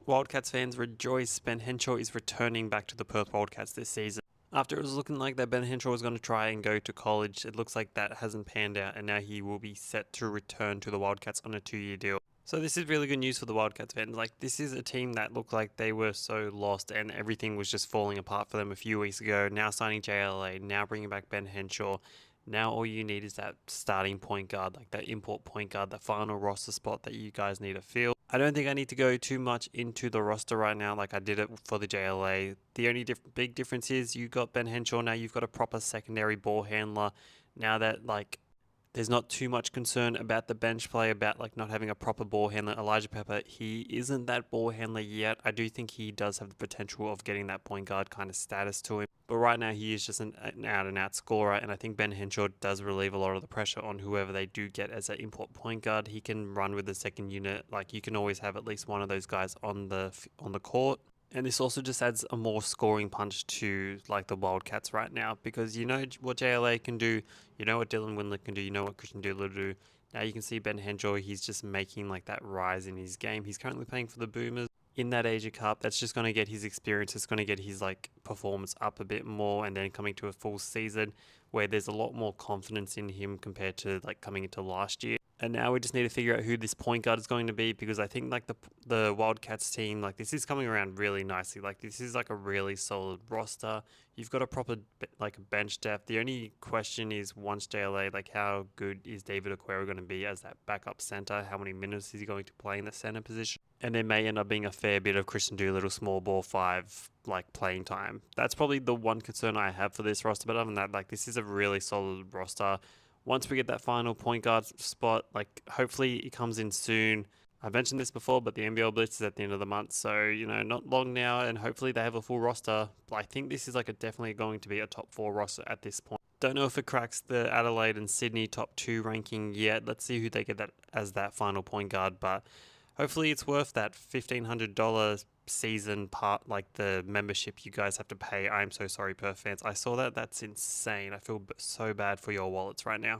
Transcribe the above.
Wildcats fans rejoice, Ben Henshall is returning back to the Perth Wildcats this season. After it was looking like that Ben Henshall was going to try and go to college, it looks like that hasn't panned out, and now he will be set to return to the Wildcats on a 2-year deal. So this is really good news for the Wildcats fans. Like, this is a team that looked like they were so lost and everything was just falling apart for them a few weeks ago. Now signing JLA, now bringing back Ben Henshall. Now all you need is that starting point guard, like that import point guard, that final roster spot that you guys need to fill. I don't think I need to go too much into the roster right now like I did it for the JLA. The only big difference is you got Ben Henshall, now you've got a proper secondary ball handler. Now that there's not too much concern about the bench play, about not having a proper ball handler. Elijah Pepper, he isn't that ball handler yet. I do think he does have the potential of getting that point guard kind of status to him. But right now he is just an out-and-out scorer, and I think Ben Henshall does relieve a lot of the pressure on whoever they do get as an import point guard. He can run with the second unit. You can always have at least one of those guys on the court. And this also just adds a more scoring punch to the Wildcats right now, because you know what JLA can do, you know what Dylan Windler can do, you know what Christian Doolittle do. Now you can see Ben Henshall, he's just making that rise in his game. He's currently playing for the Boomers in that Asia Cup. That's just going to get his experience. It's going to get his performance up a bit more, and then coming to a full season where there's a lot more confidence in him compared to coming into last year. And now we just need to figure out who this point guard is going to be, because I think the Wildcats team, this is coming around really nicely. This is a really solid roster. You've got a proper bench depth. The only question is, once JLA, how good is David Aquero going to be as that backup center? How many minutes is he going to play in the center position? And there may end up being a fair bit of Christian Doolittle small ball 5 playing time. That's probably the one concern I have for this roster. But other than that, this is a really solid roster. Once we get that final point guard spot, hopefully it comes in soon. I mentioned this before, but the NBL Blitz is at the end of the month, so not long now, and hopefully they have a full roster. I think this is definitely going to be a top 4 roster at this point. Don't know if it cracks the Adelaide and Sydney top 2 ranking yet. Let's see who they get that as that final point guard, but hopefully it's worth that $1,500 season part, the membership you guys have to pay. I'm so sorry, Perth fans. I saw that. That's insane. I feel so bad for your wallets right now.